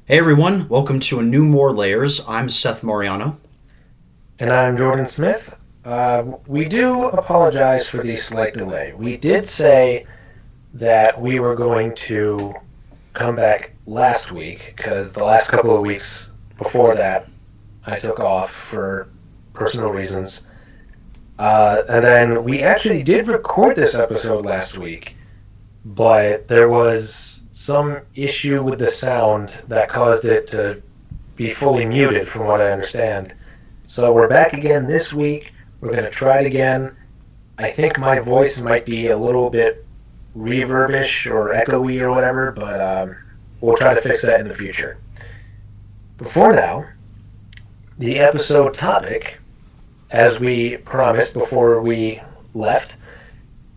Hey everyone, welcome to a new More Layers. I'm Seth Mariano. And I'm Jordan Smith. We do apologize for the slight delay. We did say that we were going to come back last week because the last couple of weeks before that I took off for personal reasons. And then we actually did record this episode last week, but there was some issue with the sound that caused it to be fully muted, from what I understand. So we're back again this week. We're going to try it again. I think my voice might be a little bit reverbish or echoey or whatever, but we'll try to fix that in the future. Before now, the episode topic, as we promised before we left,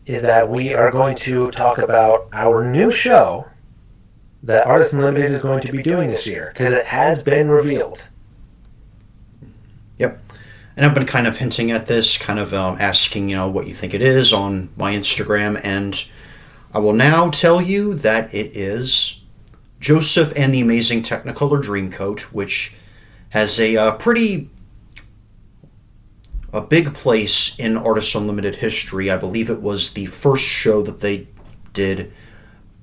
is that we are going to talk about our new show that Artists Unlimited is going to be doing this year, because it has been revealed. Yep. And I've been kind of hinting at this, kind of asking, what you think it is on my Instagram. And I will now tell you that it is Joseph and the Amazing Technicolor Dreamcoat, which has a big place in Artists Unlimited history. I believe it was the first show that they did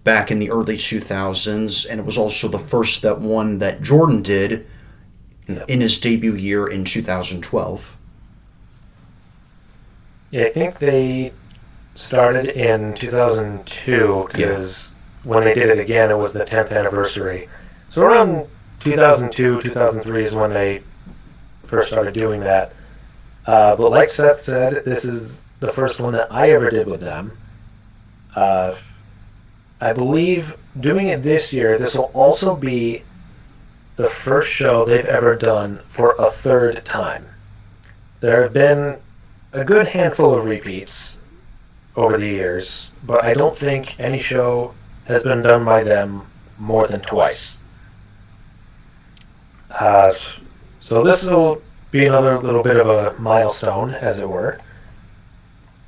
back in the early 2000s, and it was also the first one that Jordan did in his debut year in 2012. Yeah, I think they started in 2002 because when they did it again, it was the 10th anniversary. So around 2002, 2003 is when they first started doing that. But like Seth said, this is the first one that I ever did with them. I believe doing it this year, this will also be the first show they've ever done for a third time. There have been a good handful of repeats over the years, but I don't think any show has been done by them more than twice. So this will be another little bit of a milestone, as it were.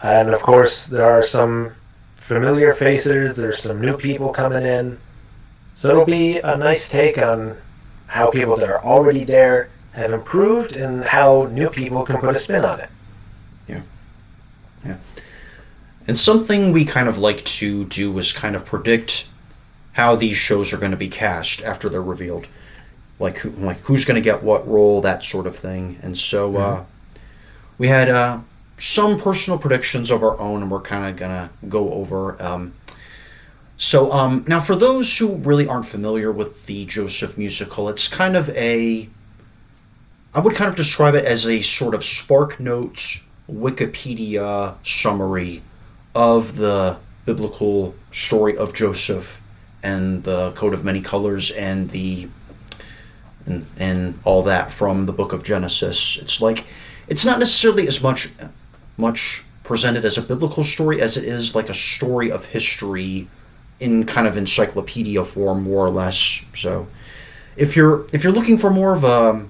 And of course, there are some familiar faces, there's some new people coming in. So it'll be a nice take on how people that are already there have improved and how new people can put a spin on it. Yeah. And something we kind of like to do is kind of predict how these shows are going to be cast after they're revealed. Like who's going to get what role, that sort of thing. And so we had some personal predictions of our own, and we're kind of going to go over. Now, for those who really aren't familiar with the Joseph musical, it's kind of I would kind of describe it as a sort of Spark Notes Wikipedia summary of the biblical story of Joseph and the coat of many colors and and all that from the book of Genesis. It's not necessarily as much presented as a biblical story as it is like a story of history in kind of encyclopedia form, more or less. So if you're looking for more of a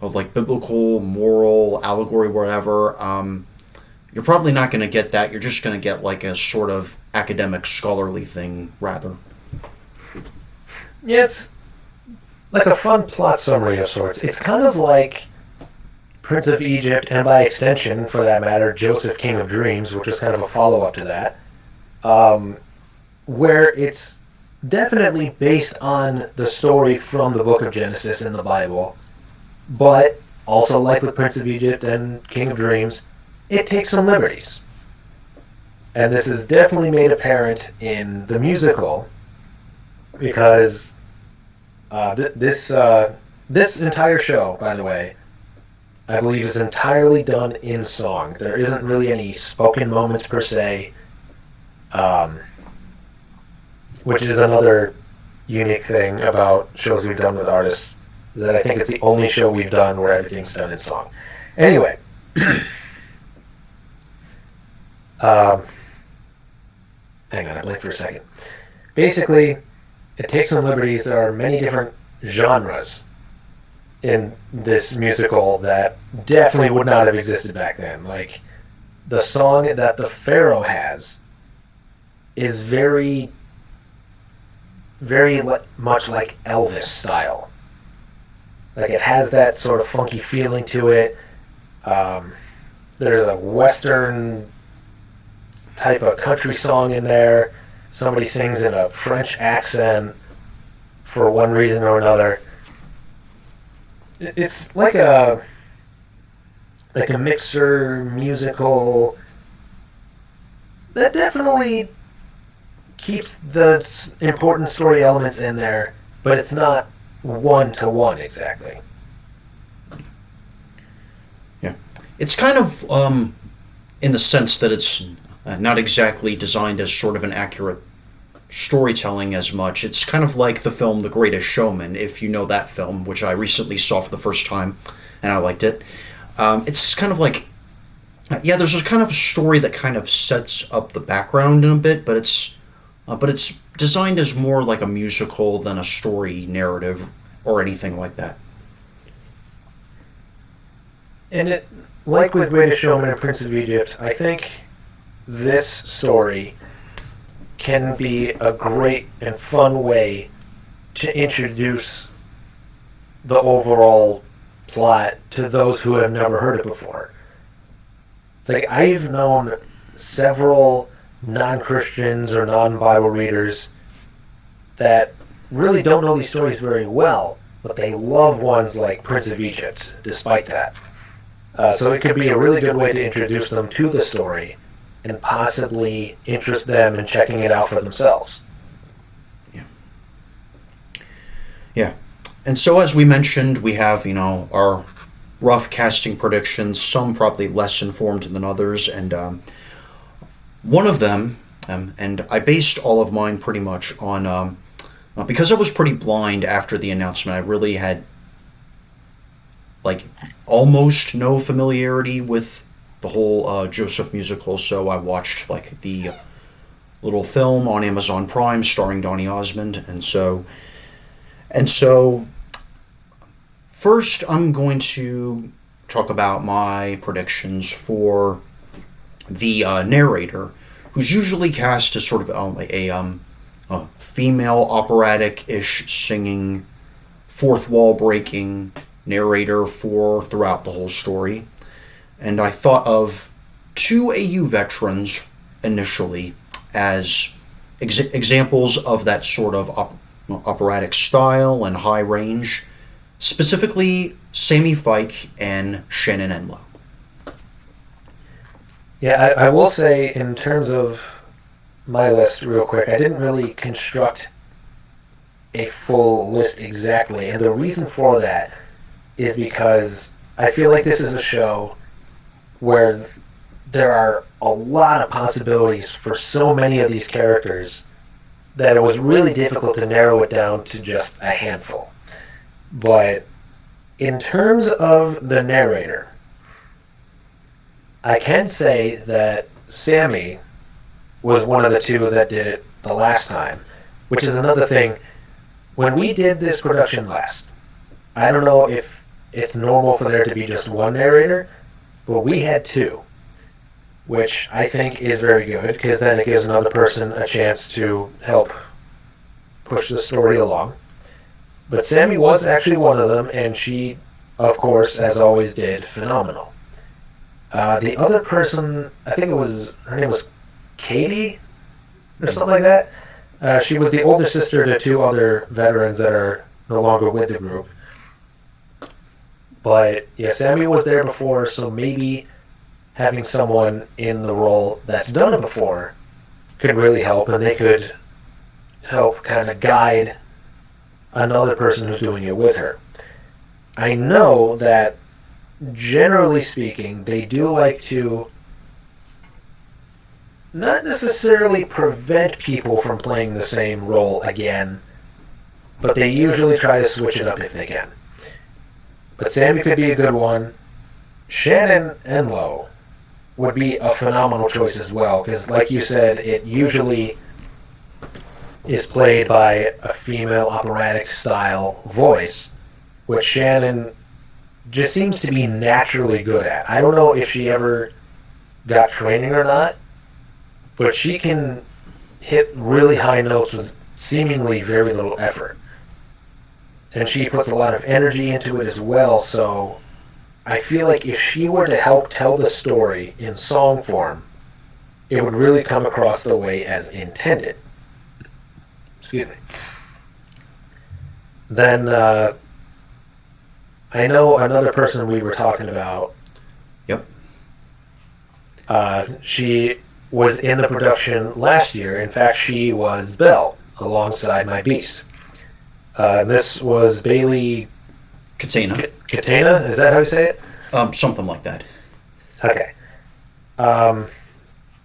like biblical, moral, allegory, whatever, you're probably not going to get that. You're just going to get like a sort of academic, scholarly thing, rather. Yeah, it's like a fun plot summary of sorts. It's kind of like Prince of Egypt, and by extension, for that matter, Joseph, King of Dreams, which is kind of a follow-up to that, where it's definitely based on the story from the book of Genesis in the Bible, but also like with Prince of Egypt and King of Dreams, it takes some liberties. And this is definitely made apparent in the musical, because this entire show, by the way, I believe is entirely done in song. There isn't really any spoken moments per se, which is another unique thing about shows we've done with artists, is that I think it's the only show we've done where everything's done in song. Anyway, hang on, I blinked for a second. Basically, it takes some liberties. There are many different genres in this musical that definitely would not have existed back then. Like, the song that the Pharaoh has is very much like Elvis style. Like, it has that sort of funky feeling to it. There's a Western type of country song in there. Somebody sings in a French accent for one reason or another. It's like a mixer musical that definitely keeps the important story elements in there, but it's not one-to-one exactly. Yeah. It's kind of in the sense that it's not exactly designed as sort of an accurate storytelling as much. It's kind of like the film The Greatest Showman, if you know that film, which I recently saw for the first time, and I liked it. It's kind of like, yeah, there's a kind of story that kind of sets up the background in a bit, but it's designed as more like a musical than a story narrative or anything like that. And it, like with Greatest Showman and Prince of Egypt, I think this story can be a great and fun way to introduce the overall plot to those who have never heard it before. It's like, I've known several non-Christians or non-Bible readers that really don't know these stories very well, but they love ones like Prince of Egypt, despite that. So it could be a really good way to introduce them to the story and possibly interest them in checking it out for themselves. Yeah. Yeah. And so, as we mentioned, we have, our rough casting predictions, some probably less informed than others, and one of them, and I based all of mine pretty much on, because I was pretty blind after the announcement, I really had, like, almost no familiarity with the whole Joseph musical, so I watched, like, the little film on Amazon Prime starring Donny Osmond, and so first I'm going to talk about my predictions for the narrator, who's usually cast as sort of a female operatic-ish singing, fourth wall breaking narrator throughout the whole story. And I thought of two AU veterans initially as examples of that sort of operatic style and high range, specifically Sammy Fike and Shannon Enlow. Yeah, I will say, in terms of my list real quick, I didn't really construct a full list exactly, and the reason for that is because I feel like this is a show where there are a lot of possibilities for so many of these characters that it was really difficult to narrow it down to just a handful. But in terms of the narrator, I can say that Sammy was one of the two that did it the last time, which is another thing. When we did this production last, I don't know if it's normal for there to be just one narrator, but we had two, which I think is very good, because then it gives another person a chance to help push the story along. But Sammy was actually one of them, and she, of course, as always, did phenomenal. The other person, I think her name was Katie, or something like that. She was the older sister to two other veterans that are no longer with the group. But yeah, Sammy was there before, so maybe having someone in the role that's done it before could really help, and they could help kind of guide another person who's doing it with her. I know that, generally speaking, they do like to not necessarily prevent people from playing the same role again, but they usually try to switch it up if they can. But Sammy could be a good one. Shannon Enlow would be a phenomenal choice as well, because like you said, it usually is played by a female operatic style voice, which Shannon just seems to be naturally good at. I don't know if she ever got training or not, but she can hit really high notes with seemingly very little effort. and she puts a lot of energy into it as well. So I feel like if she were to help tell the story in song form, it would really come across the way as intended. Excuse me. Then I know another person we were talking about. Yep. She was in the production last year. In fact, she was Belle alongside my Beast. This was Bailey Katana. Katana? Is that how you say it? Something like that. Okay.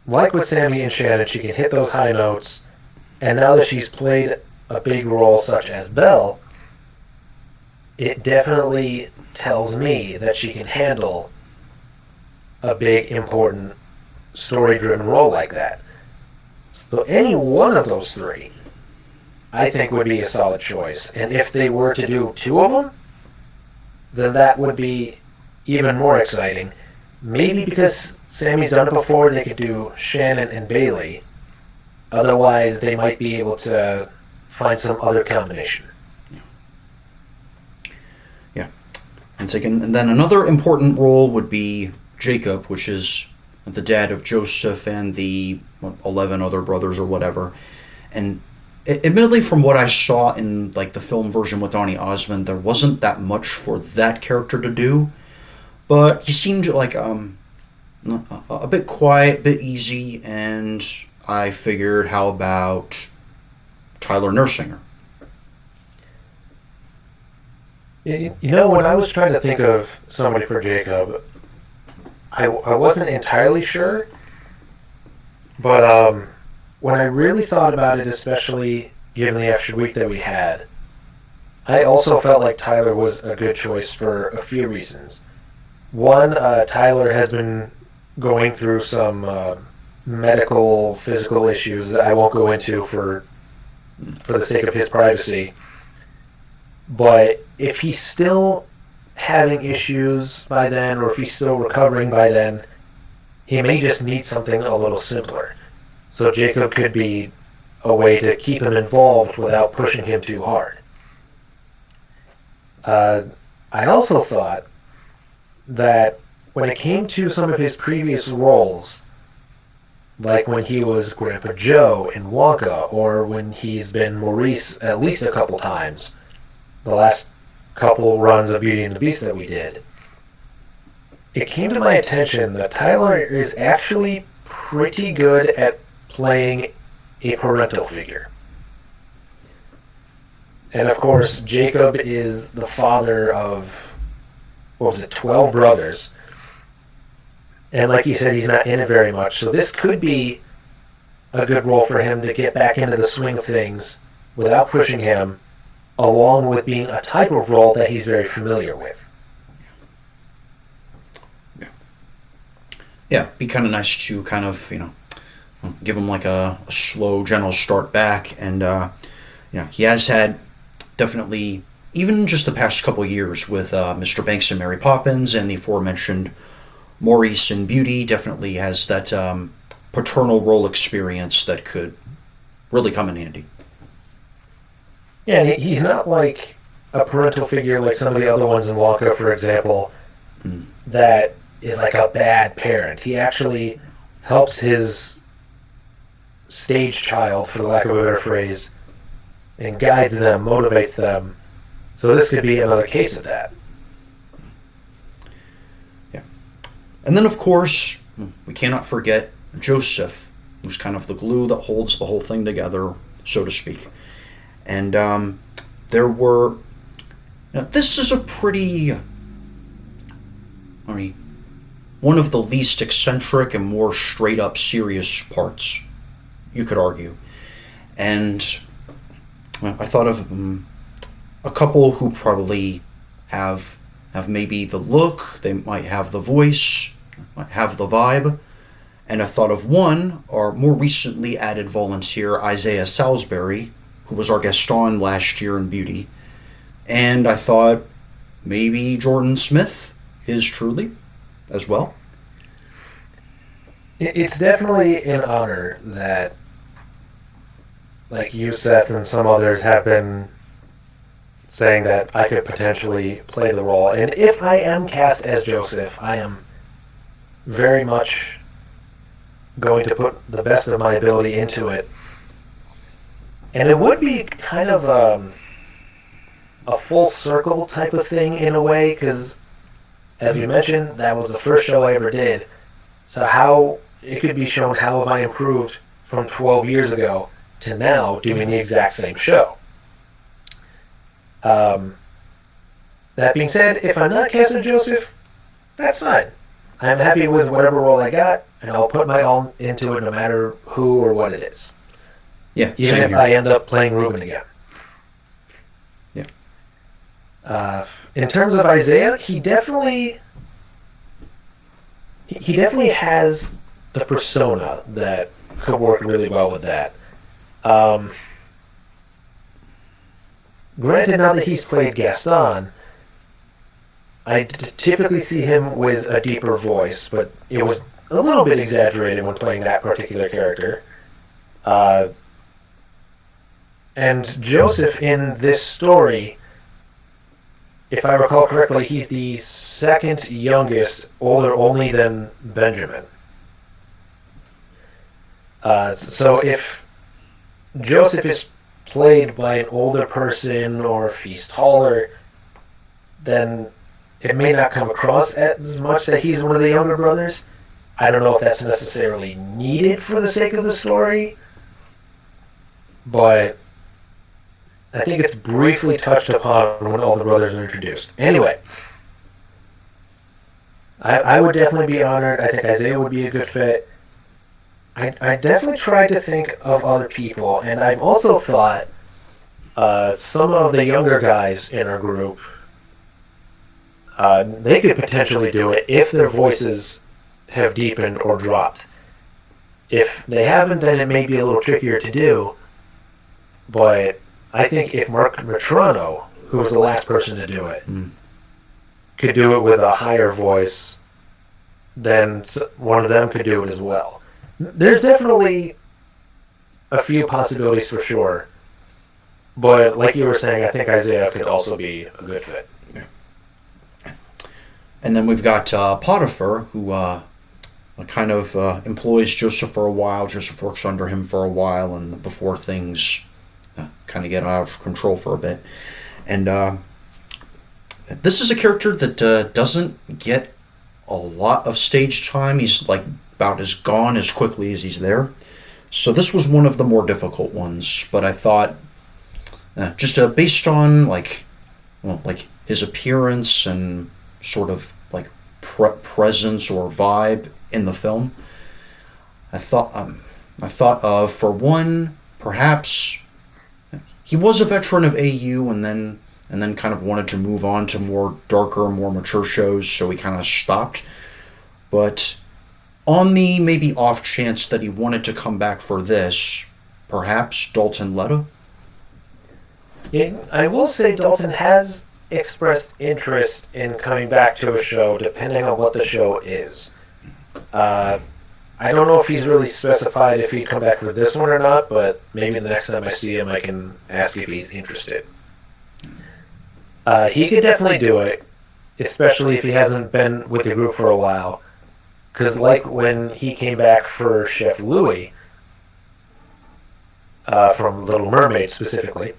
Like with Sammy and Shannon, she can hit those high notes, and now that she's played a big role such as Belle, it definitely tells me that she can handle a big, important, story-driven role like that. So any one of those three, I think, would be a solid choice. And if they were to do two of them, then that would be even more exciting. Maybe because Sammy's done it before, they could do Shannon and Bailey. Otherwise, they might be able to find some other combination. Yeah. And then another important role would be Jacob, which is the dad of Joseph and the 11 other brothers or whatever. And admittedly, from what I saw in like the film version with Donny Osmond, there wasn't that much for that character to do. But he seemed like a bit quiet, a bit easy, and I figured, how about Tyler Nersinger? You know, when I was trying to think of somebody for Jacob, I wasn't entirely sure, but when I really thought about it, especially given the extra week that we had, I also felt like Tyler was a good choice for a few reasons. One, Tyler has been going through some medical, physical issues that I won't go into for the sake of his privacy. But if he's still having issues by then, or if he's still recovering by then, he may just need something a little simpler. So Jacob could be a way to keep him involved without pushing him too hard. I also thought that when it came to some of his previous roles, like when he was Grandpa Joe in Wonka, or when he's been Maurice at least a couple times, the last couple runs of Beauty and the Beast that we did, it came to my attention that Tyler is actually pretty good at playing a parental figure. And of course, Jacob is the father of, 12 brothers. And like you said, he's not in it very much. So this could be a good role for him to get back into the swing of things without pushing him, along with being a type of role that he's very familiar with. Yeah, be kind of nice to kind of, give him like a slow, gentle start back. And, he has had definitely, even just the past couple years with Mr. Banks and Mary Poppins and the aforementioned Maurice and Beauty, definitely has that paternal role experience that could really come in handy. Yeah, and he's not like a parental figure like some of the other ones in Wonka, for example, that is like a bad parent. He actually helps his stage child, for the lack of a better phrase, and guides them, motivates them. So this could be another case of that. Yeah. And then, of course, we cannot forget Joseph, who's kind of the glue that holds the whole thing together, so to speak. And there were... this is a pretty... one of the least eccentric and more straight-up serious parts, you could argue. And I thought of a couple who probably have maybe the look, they might have the voice, might have the vibe. And I thought of one, our more recently added volunteer, Isaiah Salisbury, who was our Gaston last year in Beauty. And I thought maybe Jordan Smith is truly as well. It's definitely an honor that, like you, Seth, and some others have been saying that I could potentially play the role. And if I am cast as Joseph, I am very much going to put the best of my ability into it. And it would be kind of a full circle type of thing in a way, because, as we mentioned, that was the first show I ever did. So how it could be shown how have I improved from 12 years ago to now doing the exact same show. That being said, if I'm not cast as Joseph, that's fine. I'm happy with whatever role I got, and I'll put my all into it no matter who or what it is. Yeah, even if I end up playing Ruben again. Yeah. In terms of Isaiah, he definitely has the persona that could work really well with that. Granted, now that he's played Gaston, I typically see him with a deeper voice, but it was a little bit exaggerated when playing that particular character. And Joseph in this story, if I recall correctly, he's the second youngest, older only than Benjamin. So if Joseph is played by an older person, or if he's taller, then it may not come across as much that he's one of the younger brothers. I don't know if that's necessarily needed for the sake of the story, but I think it's briefly touched upon when all the brothers are introduced. Anyway, I would definitely be honored. I think Isaiah would be a good fit. I definitely tried to think of other people, and I've also thought some of the younger guys in our group, they could potentially do it if their voices have deepened or dropped. If they haven't, then it may be a little trickier to do, but I think if Mark Matrano, who was the last person to do it, could do it with a higher voice, then one of them could do it as well. There's definitely a few possibilities for sure, but like you were saying, I think Isaiah could also be a good fit. Yeah. And then we've got Potiphar, who kind of employs Joseph for a while. Joseph works under him for a while, and before things kind of get out of control for a bit. And this is a character that doesn't get a lot of stage time. He's like about as gone as quickly as he's there. So this was one of the more difficult ones, but I thought just based on like his appearance and sort of like presence or vibe in the film, I thought of, for one, perhaps he was a veteran of AU and then kind of wanted to move on to more darker, more mature shows, so he kind of stopped. But on the maybe off chance that he wanted to come back for this, perhaps Dalton Leto? Yeah, I will say Dalton has expressed interest in coming back to a show, depending on what the show is. I don't know if he's really specified if he'd come back for this one or not, but maybe the next time I see him I can ask if he's interested. He could definitely do it, especially if he hasn't been with the group for a while. Because like when he came back for Chef Louis, from Little Mermaid specifically,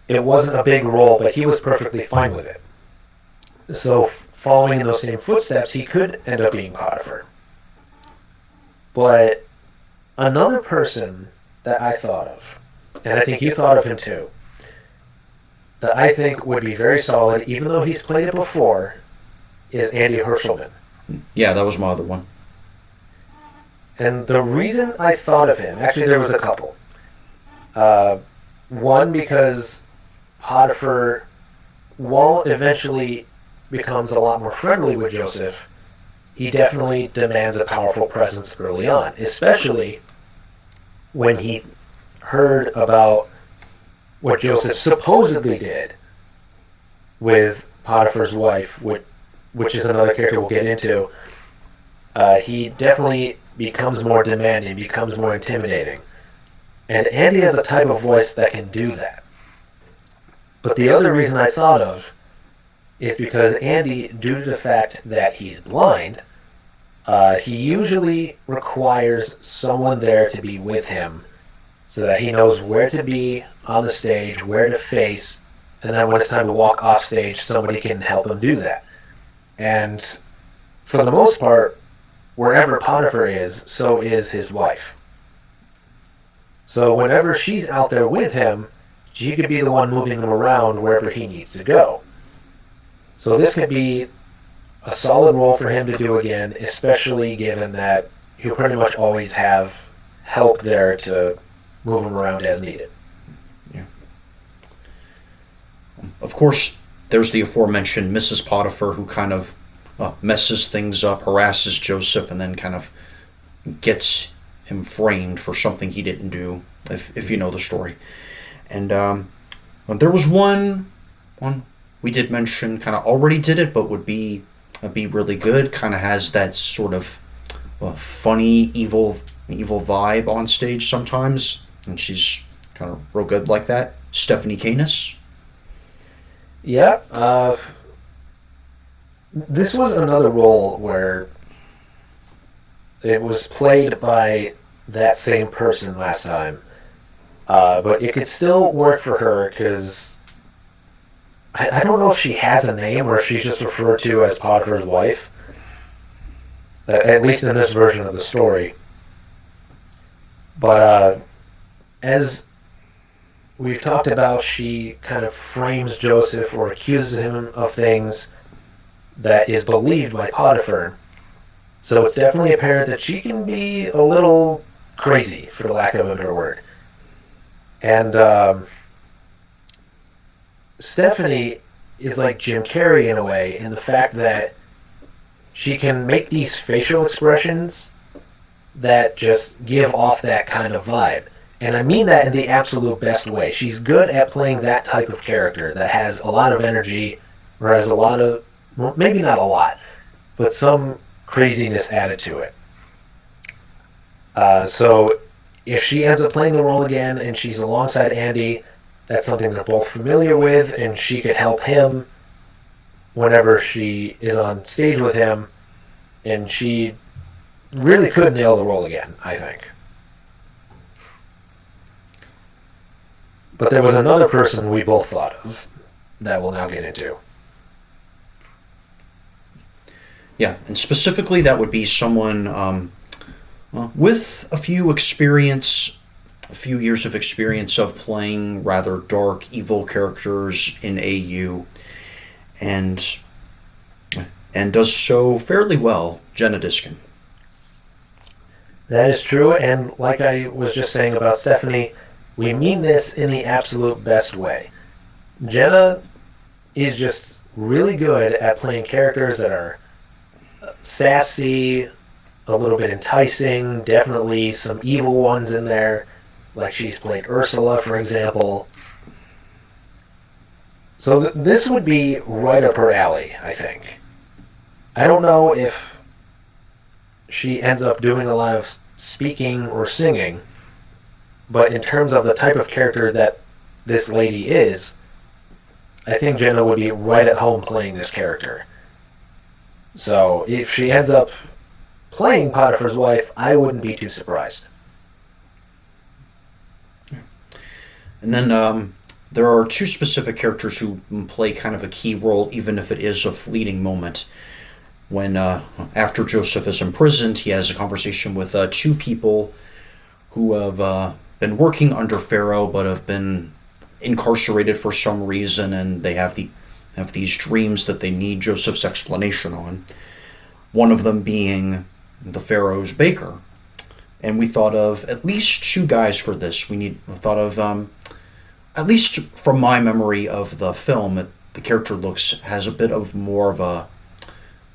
it wasn't a big role, but he was perfectly fine with it. So following in those same footsteps, he could end up being Potiphar. But another person that I thought of, and I think you thought of him too, that I think would be very solid, even though he's played it before, is Andy Herschelman. Yeah, that was my other one. And the reason I thought of him, actually there was a couple. One, because Potiphar, while eventually becomes a lot more friendly with Joseph, he definitely demands a powerful presence early on, especially when he heard about what Joseph supposedly did with Potiphar's wife, which is another character we'll get into. He definitely becomes more demanding, becomes more intimidating. And Andy has a type of voice that can do that. But the other reason I thought of is because Andy, due to the fact that he's blind, he usually requires someone there to be with him so that he knows where to be on the stage, where to face, and then when it's time to walk off stage, somebody can help him do that. And for the most part, wherever Potiphar is, so is his wife. So whenever she's out there with him, she could be the one moving him around wherever he needs to go. So this could be a solid role for him to do again, especially given that he'll pretty much always have help there to move him around as needed. Yeah. Of course, there's the aforementioned Mrs. Potiphar, who kind of messes things up, harasses Joseph, and then kind of gets him framed for something he didn't do, if you know the story. And there was one we did mention, kind of already did it, but would be really good. Kind of has that sort of funny, evil vibe on stage sometimes, and she's kind of real good like that. Stephanie Canis. Yeah. This was another role where it was played by that same person last time, but it could still work for her because I don't know if she has a name or if she's just referred to as Potiphar's wife, at least in this version of the story. But as we've talked about, she kind of frames Joseph or accuses him of things that is believed by Potiphar. So it's definitely apparent that she can be a little crazy, for lack of a better word. And Stephanie is like Jim Carrey in a way, in the fact that she can make these facial expressions that just give off that kind of vibe. And I mean that in the absolute best way. She's good at playing that type of character that has a lot of energy, or has a lot of, well, maybe not a lot, but some craziness added to it. So if she ends up playing the role again and she's alongside Andy, that's something they're both familiar with, and she could help him whenever she is on stage with him, and she really could nail the role again, I think. But there was another person we both thought of that we'll now get into. Yeah, and specifically that would be someone with a few years of experience of playing rather dark, evil characters in AU, and does so fairly well, Jenna Diskin. That is true, and like I was just saying about Stephanie, we mean this in the absolute best way. Jenna is just really good at playing characters that are sassy, a little bit enticing, definitely some evil ones in there, like she's played Ursula, for example. So this would be right up her alley, I think. I don't know if she ends up doing a lot of speaking or singing, but in terms of the type of character that this lady is, I think Jenna would be right at home playing this character. So if she ends up playing Potiphar's wife, I wouldn't be too surprised. And then there are two specific characters who play kind of a key role, even if it is a fleeting moment. When after Joseph is imprisoned, he has a conversation with two people who have been working under Pharaoh but have been incarcerated for some reason, and they have these dreams that they need Joseph's explanation on. One of them being the Pharaoh's baker. And we thought of at least two guys for this. We thought of, at least from my memory of the film, the character has a bit of more of a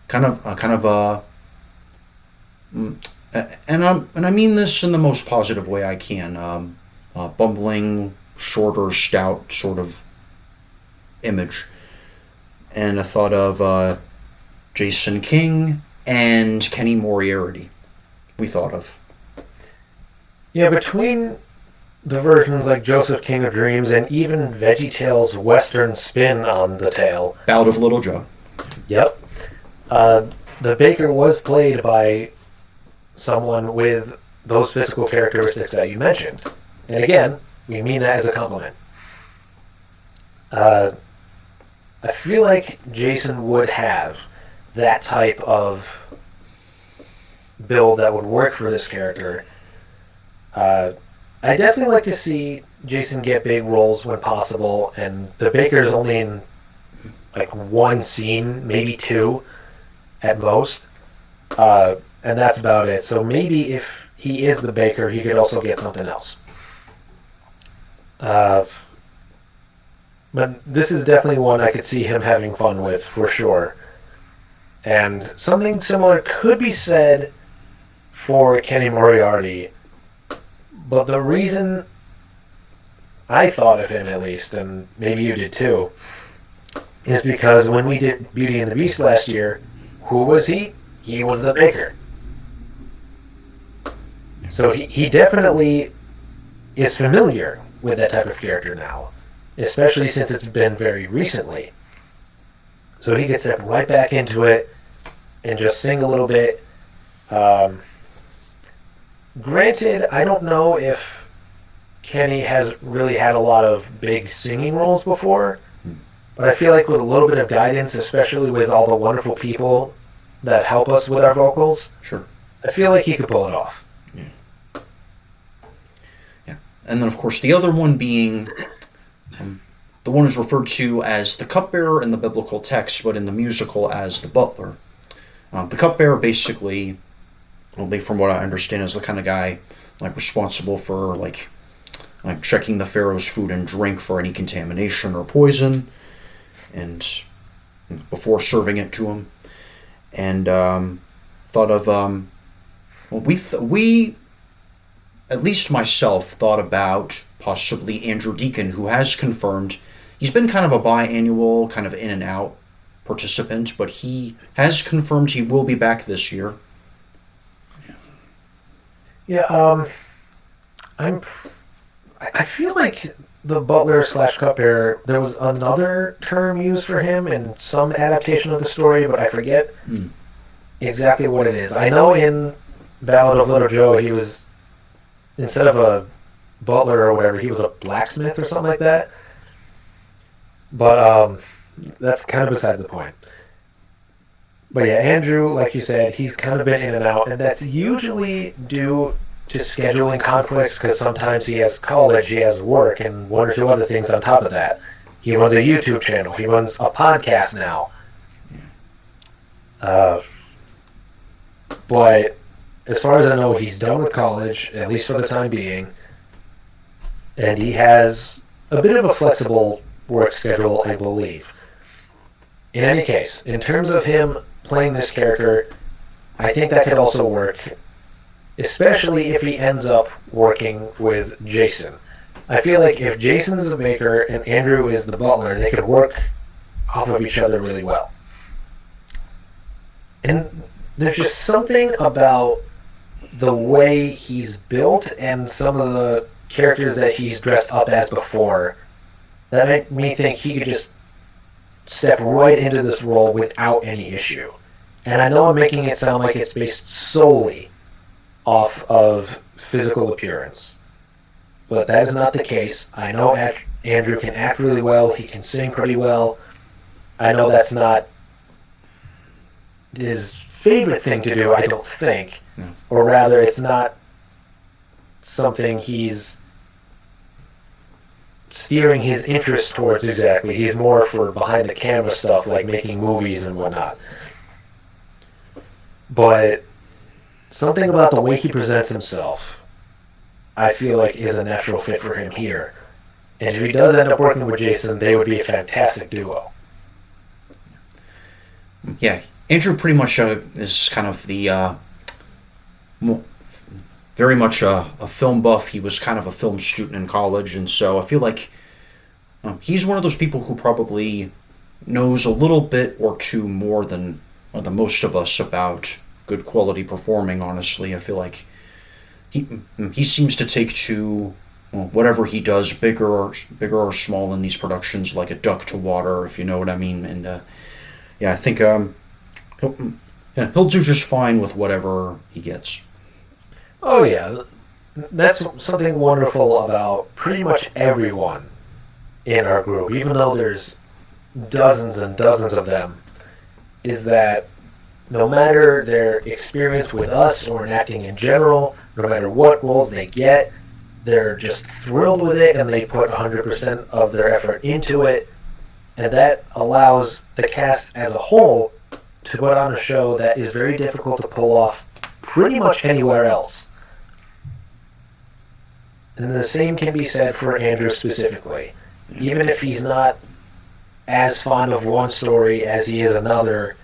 kind of a, and I mean this in the most positive way I can, bumbling, shorter, stout sort of image. And I thought of Jason King and Kenny Moriarty. We thought of. Yeah, between the versions like Joseph King of Dreams and even VeggieTales' Western spin on the tale. Ballad of Little Joe. Yep. The Baker was played by someone with those physical characteristics that you mentioned. And again, we mean that as a compliment. I feel like Jason would have that type of build that would work for this character. I definitely like to see Jason get big roles when possible, and the Baker's only in like one scene, maybe two at most, and that's about it. So maybe if he is the Baker, he could also get something else. But this is definitely one I could see him having fun with, for sure. And something similar could be said for Kenny Moriarty, but the reason I thought of him, at least, and maybe you did too, is because when we did Beauty and the Beast last year, who was he? He was the Baker. So he definitely is familiar with that type of character now, especially since it's been very recently. So he could step right back into it and just sing a little bit. Granted, I don't know if Kenny has really had a lot of big singing roles before, but I feel like with a little bit of guidance, especially with all the wonderful people that help us with our vocals, Sure. I feel like he could pull it off. Yeah. And then, of course, the other one being the one is referred to as the cupbearer in the biblical text, but in the musical as the butler. The cupbearer basically, only from what I understand, is the kind of guy like responsible for like checking the pharaoh's food and drink for any contamination or poison, and before serving it to him. And thought of we at least myself thought about possibly Andrew Deacon, who has confirmed he's been kind of a biannual, kind of in and out participant, but he has confirmed he will be back this year. Yeah, I feel like the butler / cupbearer, there was another term used for him in some adaptation of the story, but I forget exactly what it is. I know in Ballad of Little Joe, he was, instead of a butler or whatever, he was a blacksmith or something like that. But that's kind of beside the point. But yeah, Andrew, like you said, he's kind of been in and out, and that's usually due to scheduling conflicts, because sometimes he has college, he has work, and one or two other things on top of that. He runs a YouTube channel, he runs a podcast now. But as far as I know, he's done with college, at least for the time being, and he has a bit of a flexible work schedule, I believe. In any case, in terms of him playing this character, I think that could also work, especially if he ends up working with Jason. I feel like if Jason's the baker and Andrew is the butler, they could work off of each other really well. And there's just something about the way he's built and some of the characters that he's dressed up as before that make me think he could just step right into this role without any issue. And I know I'm making it sound like it's based solely off of physical appearance, but that is not the case. I know Andrew can act really well, he can sing pretty well. I know that's not his favorite thing to do, I don't think, or rather it's not something he's steering his interest towards exactly. He's more for behind the camera stuff, like making movies and whatnot. But something about the way he presents himself, I feel like is a natural fit for him here. And if he does end up working with Jason, they would be a fantastic duo. Yeah, Andrew pretty much is kind of the very much a film buff. He was kind of a film student in college, and so I feel like he's one of those people who probably knows a little bit or two more than the most of us about good quality performing. Honestly, I feel like he seems to take to well, whatever he does, bigger or small in these productions, like a duck to water, if you know what I mean. And yeah, I think he'll do just fine with whatever he gets. Oh yeah, that's something wonderful about pretty much everyone in our group, even though there's dozens and dozens of them, is that no matter their experience with us or in acting in general, no matter what roles they get, they're just thrilled with it and they put 100% of their effort into it. And that allows the cast as a whole to put on a show that is very difficult to pull off pretty much anywhere else. And the same can be said for Andrew specifically. Even if he's not as fond of one story as he is another,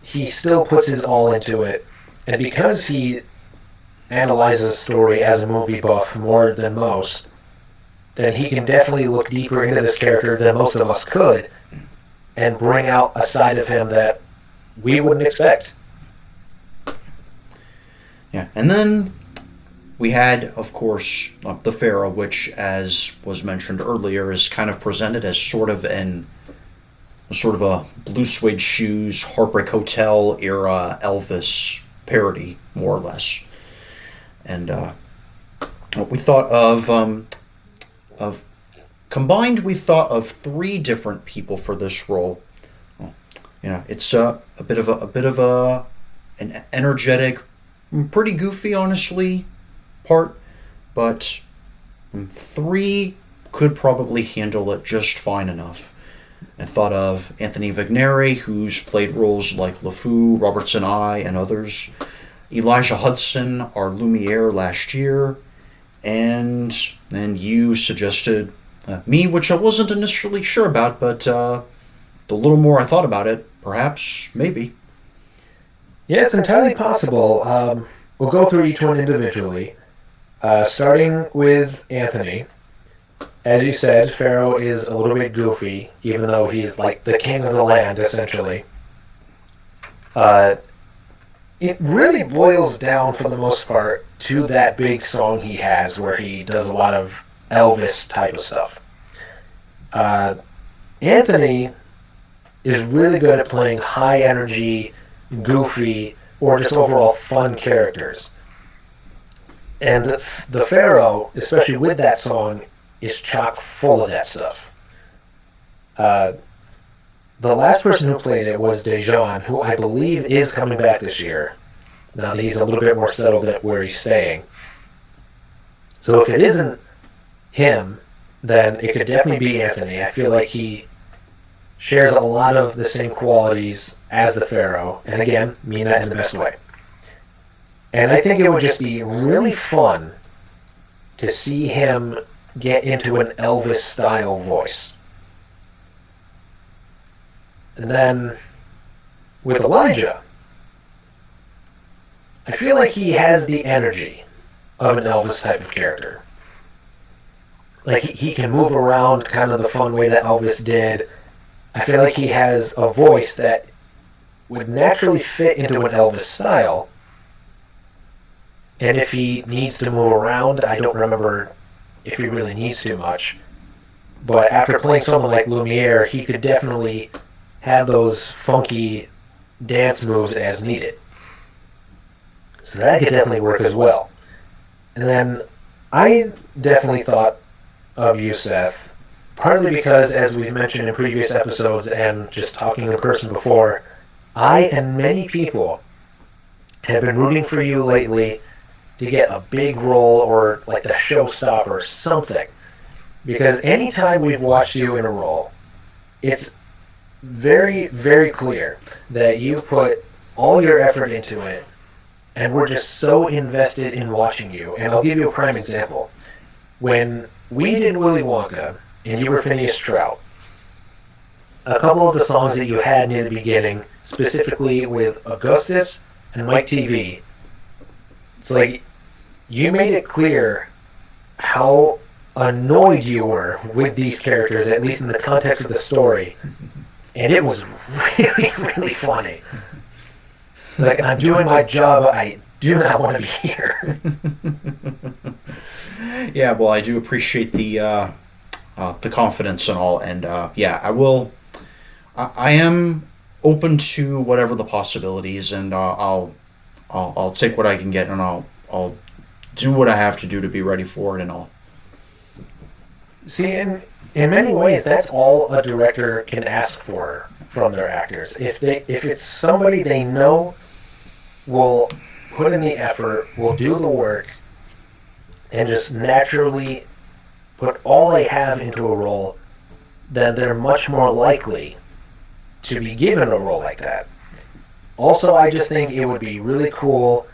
he still puts his all into it. And because he analyzes a story as a movie buff more than most, then he can definitely look deeper into this character than most of us could and bring out a side of him that we wouldn't expect. Yeah, and then we had, of course, the Pharaoh, which, as was mentioned earlier, is kind of presented as sort of a Blue Suede Shoes, Heartbreak Hotel era Elvis parody, more or less. And what we thought of combined, we thought of 3 different people for this role. Well, it's a bit of an energetic, pretty goofy, honestly, part, but 3 could probably handle it just fine enough. I thought of Anthony Vigneri, who's played roles like LeFou, Robertson I, and others. Elijah Hudson, our Lumiere last year. And then you suggested me, which I wasn't initially sure about, but the little more I thought about it, perhaps, maybe. Yeah, it's entirely possible. We'll go through each one individually. Starting with Anthony. As you said, Pharaoh is a little bit goofy, even though he's like the king of the land, essentially. It really boils down, for the most part, to that big song he has where he does a lot of Elvis type of stuff. Anthony is really good at playing high energy, goofy, or just overall fun characters. And the Pharaoh, especially with that song, is chock full of that stuff. The last person who played it was Dejan, who I believe is coming back this year, now that he's a little bit more settled at where he's staying. So if it isn't him, then it could definitely be Anthony. I feel like he shares a lot of the same qualities as the Pharaoh, and again, mean that in the best way. And I think it would just be really fun to see him get into an Elvis-style voice. And then, with Elijah, I feel like he has the energy of an Elvis type of character. Like, he can move around kind of the fun way that Elvis did. I feel like he has a voice that would naturally fit into an Elvis style. And if he needs to move around, I don't remember if he really needs too much. But after playing someone like Lumiere, he could definitely have those funky dance moves as needed. So that could definitely work as well. And then I definitely thought of you, Seth, partly because, as we've mentioned in previous episodes and just talking in person before, I and many people have been rooting for you lately to get a big role or like the showstopper or something. Because anytime we've watched you in a role, it's very, very clear that you put all your effort into it, and we're just so invested in watching you. And I'll give you a prime example. When we did Willy Wonka, and you were Phineas Trout, a couple of the songs that you had near the beginning, specifically with Augustus and Mike TV, it's like you made it clear how annoyed you were with these characters, at least in the context of the story. And it was really, really funny. It's like, I'm doing my job. I do not want to be here. Yeah, well, I do appreciate the confidence and all, and yeah, I will. I am open to whatever the possibilities, and I'll take what I can get, and I'll do what I have to do to be ready for it, and all. See, in many ways, that's all a director can ask for from their actors. If it's somebody they know will put in the effort, will do the work, and just naturally put all they have into a role, then they're much more likely to be given a role like that. Also, I just think it would be really cool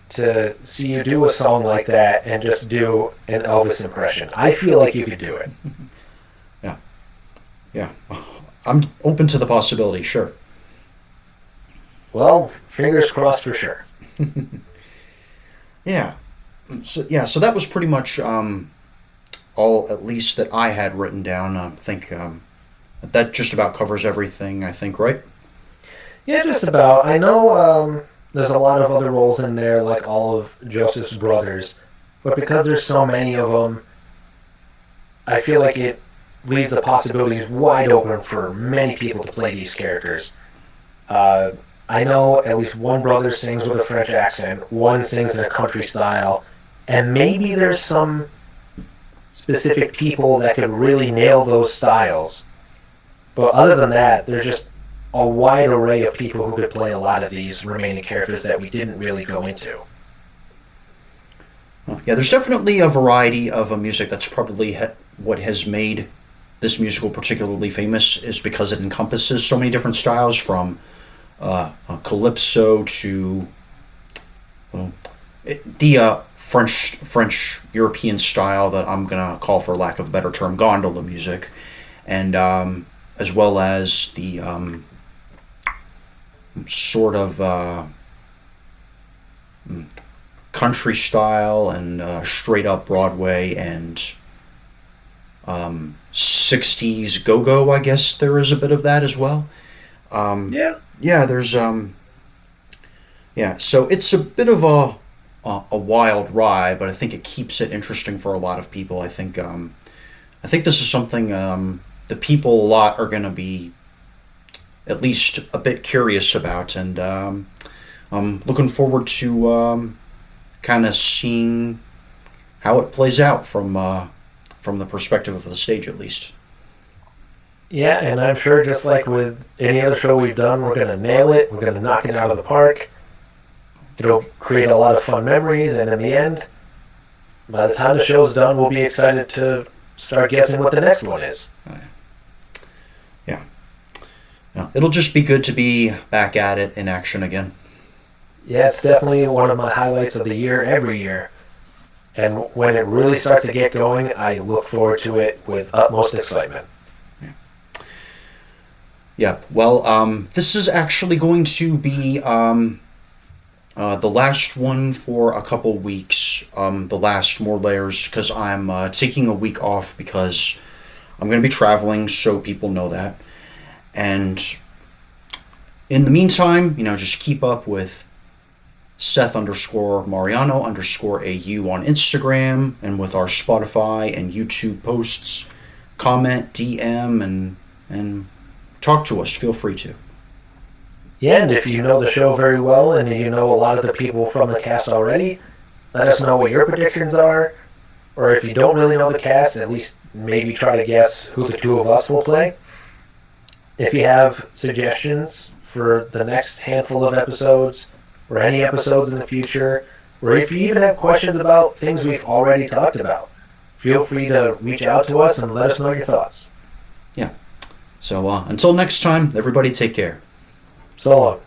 to see you do a song like that and just do an Elvis impression. I feel like you could do it. Yeah. Yeah. I'm open to the possibility, sure. Well, fingers crossed for sure. Yeah. So that was pretty much all, at least, that I had written down. I think that just about covers everything, I think, right? Yeah, just about. I know there's a lot of other roles in there, like all of Joseph's brothers, but because there's so many of them, I feel like it leaves the possibilities wide open for many people to play these characters. I know at least one brother sings with a French accent, one sings in a country style, and maybe there's some specific people that could really nail those styles. But other than that, there's just a wide array of people who could play a lot of these remaining characters that we didn't really go into. Yeah, there's definitely a variety of music. That's probably what has made this musical particularly famous, is because it encompasses so many different styles, from calypso to the French European style that I'm gonna call, for lack of a better term, gondola music, and as well as the sort of country style, and straight up Broadway, and 60s go-go, I guess there is a bit of that as well. Yeah, there's yeah, so it's a bit of a wild ride, but I think it keeps it interesting for a lot of people. I think this is something the people a lot are going to be at least a bit curious about, and I'm looking forward to kind of seeing how it plays out from the perspective of the stage, at least. Yeah, and I'm sure just like with any other show we've done, we're going to nail it. We're going to knock it out of the park. It'll create a lot of fun memories, and in the end, by the time the show's done, we'll be excited to start guessing what the next one is. Yeah. Yeah. It'll just be good to be back at it in action again. Yeah, it's definitely one of my highlights of the year every year. And when it really starts to get going, I look forward to it with utmost excitement. Yeah, well, this is actually going to be the last one for a couple weeks, the last More Layers, because I'm taking a week off because I'm going to be traveling, so people know that. And in the meantime, just keep up with Seth_Mariano_AU on Instagram, and with our Spotify and YouTube posts. Comment, DM, and talk to us. Feel free to. Yeah, and if you know the show very well and you know a lot of the people from the cast already, let us know what your predictions are. Or if you don't really know the cast, at least maybe try to guess who the two of us will play. If you have suggestions for the next handful of episodes, or any episodes in the future, or if you even have questions about things we've already talked about, feel free to reach out to us and let us know your thoughts. Yeah. So until next time, everybody take care. So long.